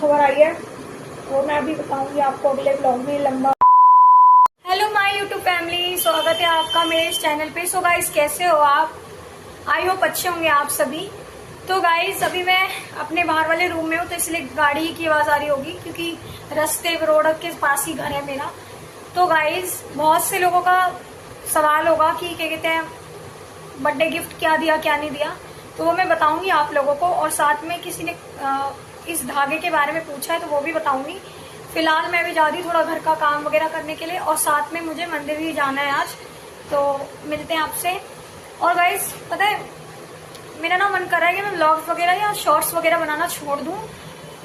खबर आई है वो मैं अभी बताऊंगी आपको अगले ब्लॉग में लंबा। हेलो माय यूट्यूब फैमिली, स्वागत है आपका मेरे इस चैनल पे। सो गाइस, कैसे हो आप? आई होप अच्छे होंगे आप सभी। तो गाइस, अभी मैं अपने बाहर वाले रूम में हूँ, तो इसलिए गाड़ी की आवाज़ आ रही होगी क्योंकि रास्ते रोड के पास ही घर है मेरा। तो गाइस, बहुत से लोगों का सवाल होगा कि क्या कहते हैं, बर्थडे गिफ्ट क्या दिया क्या नहीं दिया, तो वो मैं बताऊंगी आप लोगों को। और साथ में किसी ने इस धागे के बारे में पूछा है तो वो भी बताऊंगी। फिलहाल मैं भी जा रही हूँ थोड़ा घर का काम वगैरह करने के लिए, और साथ में मुझे मंदिर भी जाना है आज। तो मिलते हैं आपसे। और गाइस, पता है मेरा ना मन कर रहा है कि मैं व्लॉग्स वगैरह या शॉर्ट्स वगैरह बनाना छोड़ दूँ।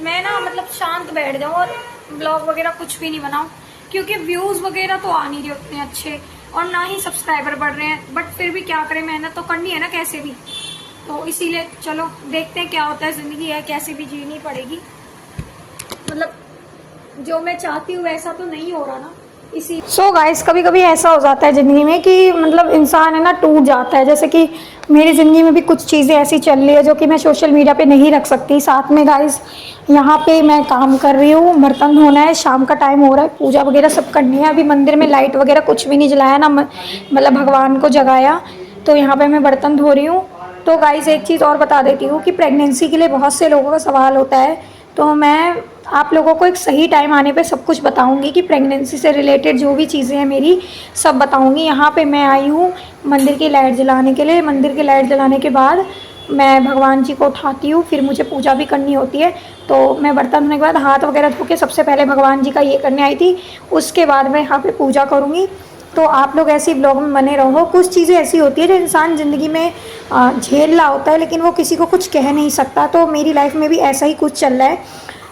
मैं ना मतलब शांत बैठ जाऊँ और व्लॉग वगैरह कुछ भी नहीं बनाऊँ, क्योंकि व्यूज़ वगैरह तो आ नहीं रहे उतने अच्छे और ना ही सब्सक्राइबर बढ़ रहे हैं। बट फिर भी क्या करें, मेहनत तो करनी है ना कैसे भी। तो इसीलिए चलो देखते हैं क्या होता है। ज़िंदगी है, कैसे भी जीनी पड़ेगी। मतलब जो मैं चाहती हूँ वैसा तो नहीं हो रहा ना, इसी। सो गाइस, कभी कभी ऐसा हो जाता है ज़िंदगी में कि मतलब इंसान है ना टूट जाता है। जैसे कि मेरी ज़िंदगी में भी कुछ चीज़ें ऐसी चल रही है जो कि मैं सोशल मीडिया पे नहीं रख सकती। साथ में गाइस, यहाँ पे मैं काम कर रही हूँ, बर्तन धोना है, शाम का टाइम हो रहा है, पूजा वगैरह सब करनी है। अभी मंदिर में लाइट वगैरह कुछ भी नहीं जलाया ना, मतलब भगवान को जगाया। तो यहाँ पे मैं बर्तन धो रही हूँ। तो गाइस, एक चीज़ और बता देती हूँ कि प्रेगनेंसी के लिए बहुत से लोगों का सवाल होता है। तो मैं आप लोगों को एक सही टाइम आने पे सब कुछ बताऊंगी कि प्रेगनेंसी से रिलेटेड जो भी चीज़ें हैं मेरी, सब बताऊंगी। यहाँ पे मैं आई हूँ मंदिर की लाइट जलाने के लिए। मंदिर की लाइट जलाने के बाद मैं भगवान जी को उठाती हूँ, फिर मुझे पूजा भी करनी होती है। तो मैं बर्तन धोने के बाद हाथ वगैरह धो के सबसे पहले भगवान जी का ये करने आई थी, उसके बाद मैं यहाँ पे पूजा करूँगी। तो आप लोग ऐसी ब्लॉग में बने रहो। कुछ चीज़ें ऐसी होती है जो इंसान ज़िंदगी में झेल रहा होता है, लेकिन वो किसी को कुछ कह नहीं सकता। तो मेरी लाइफ में भी ऐसा ही कुछ चल रहा है।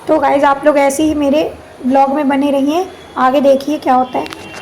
तो गाइज़, आप लोग ऐसे ही मेरे ब्लॉग में बने रहिए, आगे देखिए क्या होता है।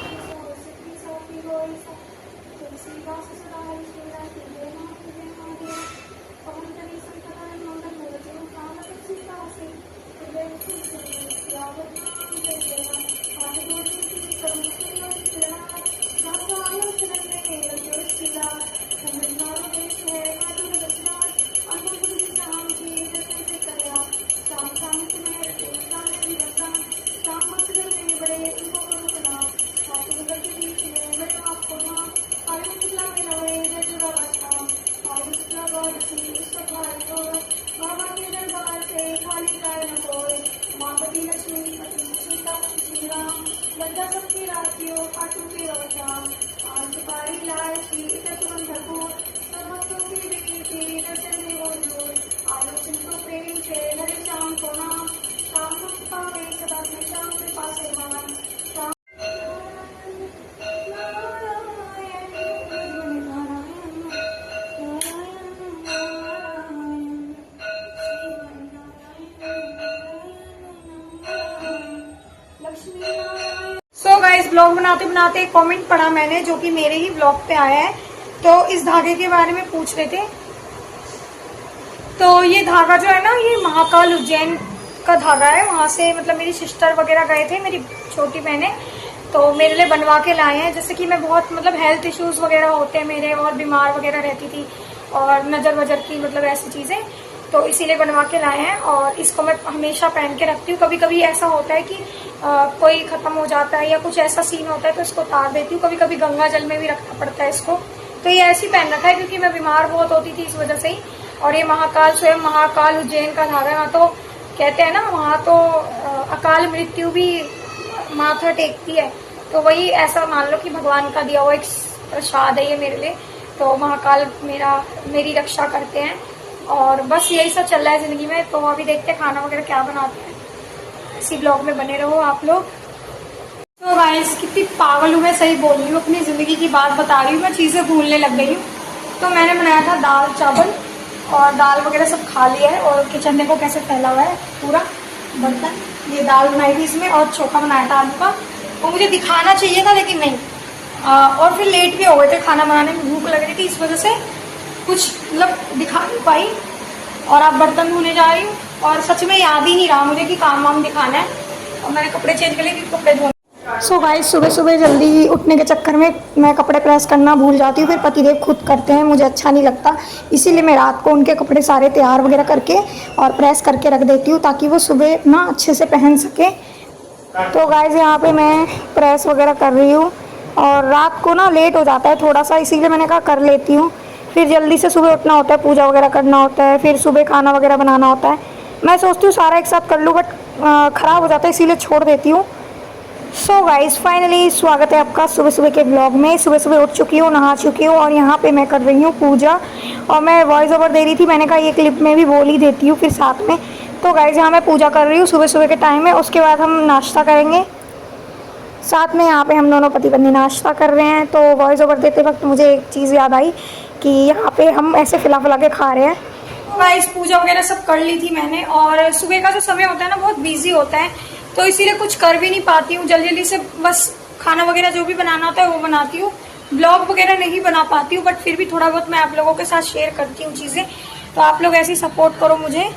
सो गाइस, ब्लॉग बनाते बनाते एक कमेंट पढ़ा मैंने जो कि मेरे ही ब्लॉग पे आया है। तो इस धागे के बारे में पूछ रहे थे। तो ये धागा जो है ना, ये महाकाल उज्जैन का धागा है। वहाँ से मतलब मेरी सिस्टर वगैरह गए थे, मेरी छोटी बहनें, तो मेरे लिए बनवा के लाए हैं। जैसे कि मैं बहुत मतलब हेल्थ इश्यूज वगैरह होते हैं मेरे, और बीमार वगैरह रहती थी, और नज़र वजर की मतलब ऐसी चीज़ें, तो इसीलिए बनवा के लाए हैं। और इसको मैं हमेशा पहन के रखती हूँ। कभी कभी ऐसा होता है कि कोई ख़त्म हो जाता है या कुछ ऐसा सीन होता है तो इसको उतार देती हूँ। कभी कभी गंगा जल में भी रखना पड़ता है इसको। तो ये ऐसे ही पहन रखा है क्योंकि मैं बीमार बहुत होती थी इस वजह से ही। और ये महाकाल, स्वयं महाकाल उज्जैन का धागा है। वहाँ तो कहते हैं ना, वहाँ तो अकाल मृत्यु भी माथा टेकती है। तो वही ऐसा मान लो कि भगवान का दिया हुआ एक प्रसाद है ये मेरे लिए। तो महाकाल मेरी रक्षा करते हैं। और बस यही सब चल रहा है ज़िंदगी में। तो अभी देखते हैं खाना वगैरह क्या बनाते हैं। इसी ब्लॉग में बने रहो आप लोग। तो गाइस, कितनी पागल हूँ मैं, सही बोल रही हूँ, अपनी ज़िंदगी की बात बता रही हूँ, मैं चीज़ें भूलने लग गई हूँ। तो मैंने बनाया था दाल चावल, और दाल वगैरह सब खा लिया है। और किचन देखो कैसे फैला हुआ है पूरा बर्तन। ये दाल बनाई थी इसमें, और चोखा बनाया था आलू का। वो मुझे दिखाना चाहिए था लेकिन नहीं। और फिर लेट भी हो गए थे खाना बनाने में, भूख लग रही थी, इस वजह से कुछ मतलब दिखा नहीं पाई। और आप बर्तन धोने जा रही हूँ, और सच में याद ही नहीं रहा मुझे कि काम वाम दिखाना है। और मैंने कपड़े चेंज कर लिए क्योंकि कपड़े धोने। सो गाइस, सुबह सुबह जल्दी उठने के चक्कर में मैं कपड़े प्रेस करना भूल जाती हूँ, फिर पतिदेव खुद करते हैं, मुझे अच्छा नहीं लगता। इसीलिए मैं रात को उनके कपड़े सारे तैयार वगैरह करके और प्रेस करके रख देती हूँ ताकि वो सुबह ना अच्छे से पहन सके। तो गाइस, यहाँ पे मैं प्रेस वगैरह कर रही हूँ और रात को ना लेट हो जाता है थोड़ा सा, इसीलिए मैंने कहा कर लेती हूँ। फिर जल्दी से सुबह उठना होता है, पूजा वगैरह करना होता है, फिर सुबह खाना वगैरह बनाना होता है। मैं सोचती हूँ सारा एक साथ कर लूँ, बट ख़राब हो जाता है, इसीलिए छोड़ देती हूँ। सो गाइस, फाइनली स्वागत है आपका सुबह सुबह के ब्लॉग में। सुबह सुबह उठ चुकी हूँ, नहा चुकी हूँ और यहाँ पे मैं कर रही हूँ पूजा। और मैं वॉइस ओवर दे रही थी, मैंने कहा ये क्लिप में भी बोल ही देती हूँ फिर साथ में। तो गाइस, यहाँ मैं पूजा कर रही हूँ सुबह सुबह के टाइम में। उसके बाद हम नाश्ता करेंगे साथ में। यहाँ पे हम दोनों पति पत्नी नाश्ता कर रहे हैं। तो वॉइस ओवर देते वक्त मुझे एक चीज़ याद आई कि यहाँ पे हम ऐसे फुला फुला के खा रहे हैं। तो गाइस, पूजा वगैरह सब कर ली थी मैंने, और सुबह का जो समय होता है ना बहुत बिजी होता है, तो इसीलिए कुछ कर भी नहीं पाती हूँ जल्दी जल्दी से। बस खाना वगैरह जो भी बनाना होता है वो बनाती हूँ, ब्लॉग वगैरह नहीं बना पाती हूँ, बट फिर भी थोड़ा बहुत मैं आप लोगों के साथ शेयर करती हूँ चीज़ें। तो आप लोग ऐसे ही सपोर्ट करो मुझे।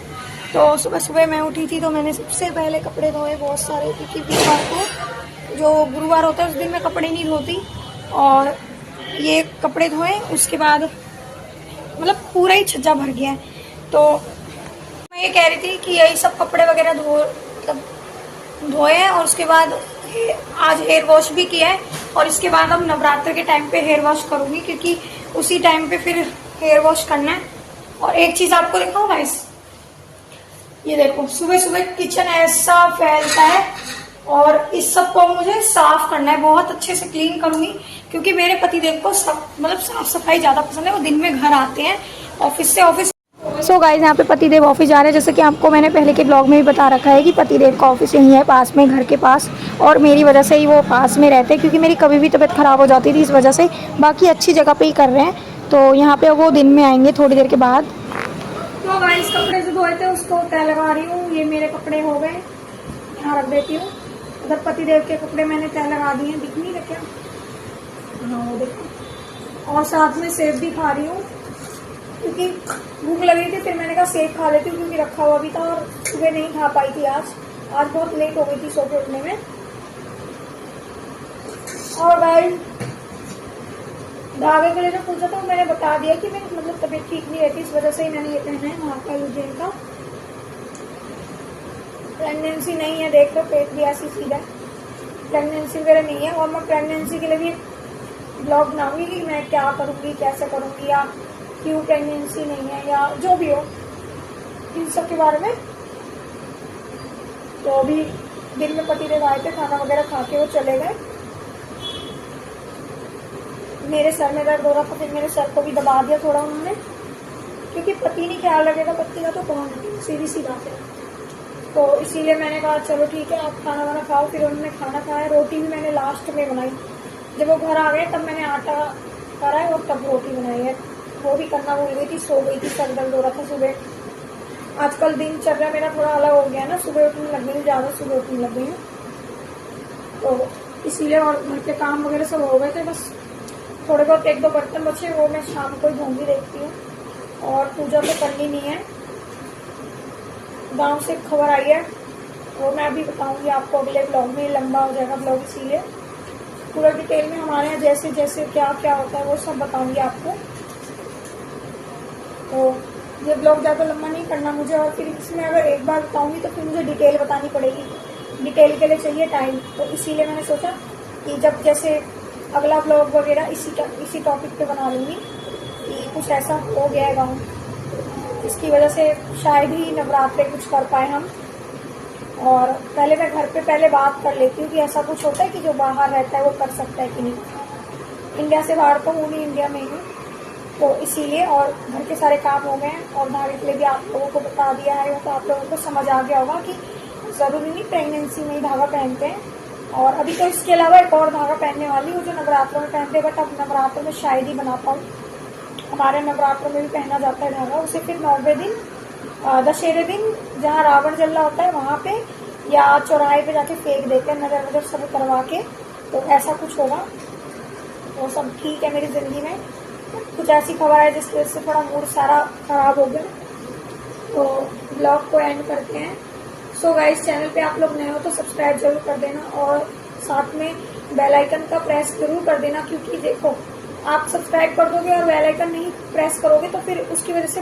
तो सुबह सुबह मैं उठी थी तो मैंने सबसे पहले कपड़े धोए बहुत सारे, क्योंकि बुधवार को जो गुरुवार होता है उस दिन मैं कपड़े नहीं धोती। और ये कपड़े धोए, उसके बाद मतलब पूरा ही छज्जा भर गया है। तो मैं ये कह रही थी कि यही सब कपड़े वगैरह धोए हैं, और उसके बाद आज हेयर वॉश भी किया है। और इसके बाद अब नवरात्र के टाइम पे हेयर वॉश करूँगी, क्योंकि उसी टाइम पे फिर हेयर वॉश करना है। और एक चीज़ आपको दिखाऊं गाइस, ये देखो सुबह सुबह किचन ऐसा फैलता है, और इस सब को मुझे साफ करना है, बहुत अच्छे से क्लीन करूंगी, क्योंकि मेरे पतिदेव को मतलब साफ सफाई ज़्यादा पसंद है। वो दिन में घर आते हैं ऑफिस से। सो गाइस, यहाँ पे पतिदेव ऑफिस जा रहे हैं। जैसे कि आपको मैंने पहले के ब्लॉग में भी बता रखा है कि पतिदेव का ऑफिस यहीं है पास में, घर के पास, और मेरी वजह से ही वो पास में रहते हैं, क्योंकि मेरी कभी भी तबीयत ख़राब हो जाती थी इस वजह से। बाकी अच्छी जगह पे ही कर रहे हैं। तो यहाँ पे वो दिन में आएंगे थोड़ी देर के बाद। तो गाइस, कपड़े जो धोए थे उसको तय लगा रही हूँ। ये मेरे कपड़े हो गए, यहाँ रख देती हूँ। उधर पतिदेव के कपड़े मैंने तय लगा दिए हैं, दिख नहीं रहे क्या? हाँ, वो देखो। और साथ में सेब भी खा रही हूँ, क्योंकि भूख लगी थी। फिर मैंने कहा सेब खा लेती हूँ, क्योंकि रखा हुआ भी था और सुबह नहीं खा पाई थी आज बहुत लेट हो गई थी सो के उठने में। और भाई, धागे के लिए जो पूछा था मैंने बता दिया कि मेरी मतलब तबीयत ठीक नहीं रहती, इस वजह से ही मैंने ये पहना है महाकाल उज्जैन का। प्रेगनेंसी नहीं है, देख लो पेट भी ऐसी सीधा, प्रेगनेंसी वगैरह नहीं है। और मैं प्रेगनेंसी के लिए भी ब्लॉग बनाऊंगी कि मैं क्या करूँगी, कैसे करूँगी, या क्यों प्रेगनेंसी नहीं है, या जो भी हो इन सब के बारे में। तो अभी दिन में पतिदेव आए थे, खाना वगैरह खा के वो चले गए। मेरे सर में दर्द हो रहा था, फिर मेरे सर को भी दबा दिया थोड़ा उन्होंने, क्योंकि पति नहीं ख्याल रखेगा पति का तो कौन रखेगा, सीधी सी बात है। तो इसीलिए मैंने कहा चलो ठीक है, आप खाना वाना खाओ। फिर उन्होंने खाना खाया। रोटी भी मैंने लास्ट में बनाई, जब वो घर आ गए तब मैंने आटा करा है और तब रोटी बनाई है। वो भी करना भूल गई थी, सो गई थी, सर दर्द हो रहा था सुबह। आजकल दिनचर्या मेरा थोड़ा अलग हो गया ना, सुबह उठने लग गई हूँ, ज़्यादा सुबह उठने लग गई हूँ, तो इसीलिए। और घर के काम वगैरह सब हो गए थे, बस थोड़े बहुत एक दो बर्तन बचे, वो मैं शाम को धोंगी देखती हूँ। और पूजा तो करनी नहीं है। गांव से खबर आई है, वो मैं अभी बताऊंगी आपको अगले ब्लॉग में, लंबा हो जाएगा ब्लॉग, इसीलिए पूरा डिटेल में हमारे यहाँ जैसे जैसे क्या क्या होता है वो सब बताऊंगी आपको। तो ये ब्लॉग ज़्यादा लंबा नहीं करना मुझे, और फिर इसमें अगर एक बार बताऊंगी तो फिर मुझे डिटेल बतानी पड़ेगी, डिटेल के लिए चाहिए टाइम। तो इसीलिए मैंने सोचा कि जब जैसे अगला ब्लॉग वगैरह इसी टॉपिक पे बना लूँगी कि कुछ ऐसा हो गया है गाँव, इसकी वजह से शायद ही नवरात्रे कुछ कर पाए हम। और पहले मैं घर पे पहले बात कर लेती हूँ कि ऐसा कुछ होता है कि जो बाहर रहता है वो कर सकता है कि नहीं। इंडिया से बाहर तो हूँ नहीं, इंडिया में ही हूँ, तो इसीलिए। और घर के सारे काम हो गए हैं, और धागे के लिए भी आप लोगों को बता दिया है, तो आप लोगों को समझ आ गया होगा कि ज़रूरी नहीं प्रेगनेंसी में ही धागा पहनते हैं। और अभी तो इसके अलावा एक और धागा पहनने वाली हूँ जो नवरात्रों में पहनते हैं, बट अब नवरात्रों में शायद ही बना पाऊँ। हमारे नवरात्रों में भी पहना जाता है धागा, उसे फिर 9वें दिन दशहरे दिन जहाँ रावण जल रहा होता है वहाँ पे या चौराहे पे जाके फेंक देते हैं, नजर वजर सब करवा के। तो ऐसा कुछ होगा, वो सब ठीक है मेरी ज़िंदगी में। कुछ ऐसी खबर है जिसकी वजह से थोड़ा मूड सारा खराब हो गया, तो ब्लॉग को एंड करते हैं। सो गाइस, चैनल पे आप लोग नए हो तो सब्सक्राइब जरूर कर देना, और साथ में बेल आइकन का प्रेस जरूर कर देना, क्योंकि देखो आप सब्सक्राइब कर दोगे और बेल आइकन नहीं प्रेस करोगे तो फिर उसकी वजह से